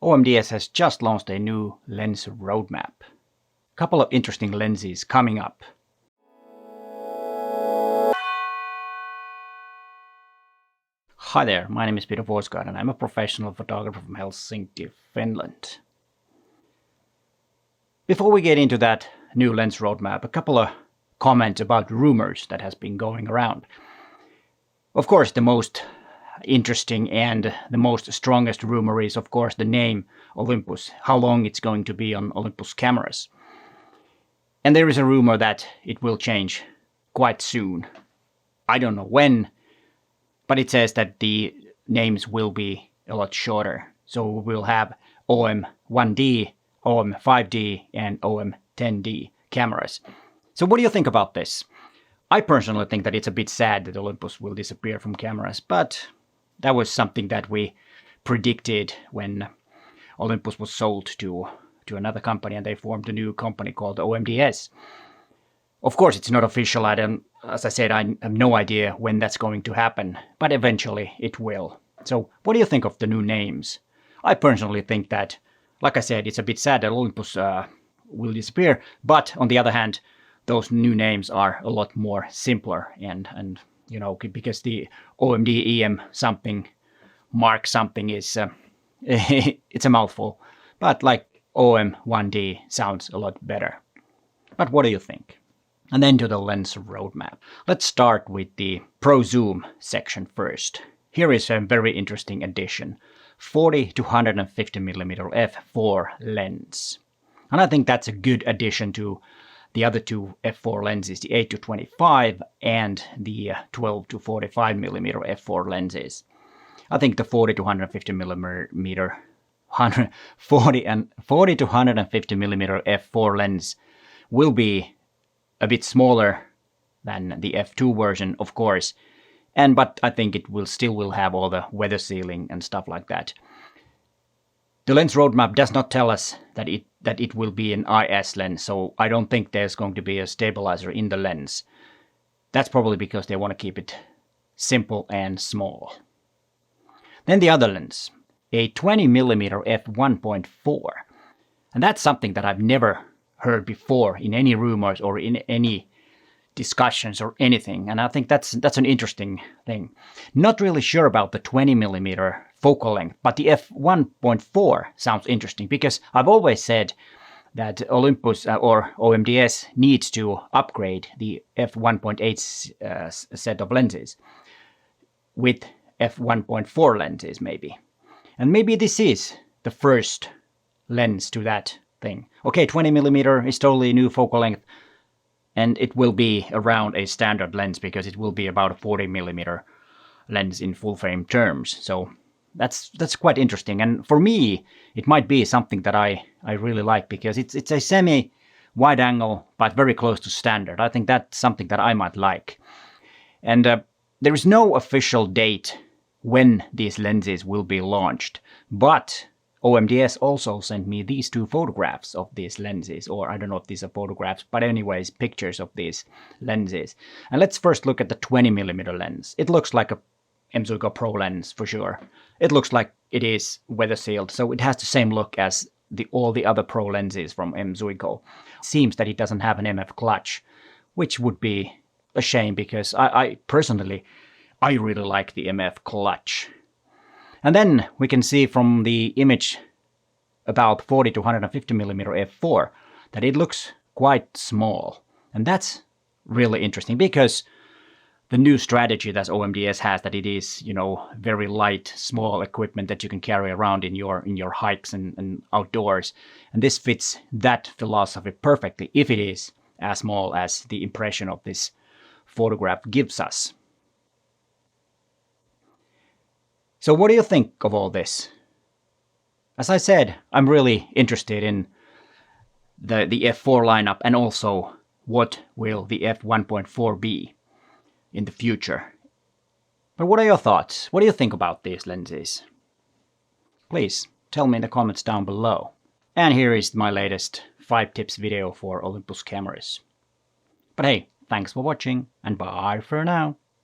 OMDS has just launched a new lens roadmap. A couple of interesting lenses coming up. Hi there, my name is Peter Forsgaard and I'm a professional photographer from Helsinki, Finland. Before we get into that new lens roadmap, a couple of comments about rumors that has been going around. Of course, the most interesting and the most strongest rumor is, of course, the name Olympus, how long it's going to be on Olympus cameras. And there is a rumor that it will change quite soon. I don't know when, but it says that the names will be a lot shorter. So we'll have OM1D, OM5D, and OM10D cameras. So what do you think about this? I personally think that it's a bit sad that Olympus will disappear from cameras, but that was something that we predicted when Olympus was sold to another company and they formed a new company called OMDS. Of course, it's not official. As I said, I have no idea when that's going to happen, but eventually it will. So what do you think of the new names? I personally think that, like I said, it's a bit sad that Olympus will disappear, but on the other hand, those new names are a lot more simpler and you know, because the OMD EM something mark something is it's a mouthful, but like OM1D sounds a lot better. But what do you think? And then to the lens roadmap. Let's start with the Pro Zoom section first. Here is a very interesting addition, 40 to 150mm f4 lens. And I think that's a good addition to the other two f4 lenses, the 8 to 25 and the 12 to 45mm f4 lenses. I think the 40 to 150mm 40 to 150mm f4 lens will be a bit smaller than the f2 version, of course, but I think it will still have all the weather sealing and stuff like that. The lens roadmap does not tell us that it will be an IS lens, so I don't think there's going to be a stabilizer in the lens. That's probably because they want to keep it simple and small. Then the other lens, a 20mm f1.4. And that's something that I've never heard before in any rumors or in any discussions or anything, and I think that's an interesting thing. Not really sure about the 20mm focal length, but the f1.4 sounds interesting because I've always said that Olympus or OMDS needs to upgrade the f1.8 set of lenses with f1.4 lenses maybe. And maybe this is the first lens to that thing. Okay, 20mm is totally new focal length, and it will be around a standard lens because it will be about a 40mm lens in full frame terms. So that's quite interesting. And for me, it might be something that I really like because it's a semi wide angle, but very close to standard. I think that's something that I might like. And there is no official date when these lenses will be launched, but OMDS also sent me these two photographs of these lenses, or I don't know if these are photographs, but anyways, pictures of these lenses. And let's first look at the 20mm lens. It looks like a M-Zuiko Pro lens for sure. It looks like it is weather sealed, so it has the same look as all the other Pro lenses from M-Zuiko. Seems that it doesn't have an MF clutch, which would be a shame because I personally, I really like the MF clutch. And then we can see from the image about 40 to 150mm f4 that it looks quite small. And that's really interesting because the new strategy that OMDS has, that it is, you know, very light, small equipment that you can carry around in your hikes and outdoors. And this fits that philosophy perfectly if it is as small as the impression of this photograph gives us. So what do you think of all this? As I said, I'm really interested in the f4 lineup and also what will the f1.4 be in the future. But what are your thoughts? What do you think about these lenses? Please tell me in the comments down below. And here is my latest 5 tips video for Olympus cameras. But hey, thanks for watching and bye for now.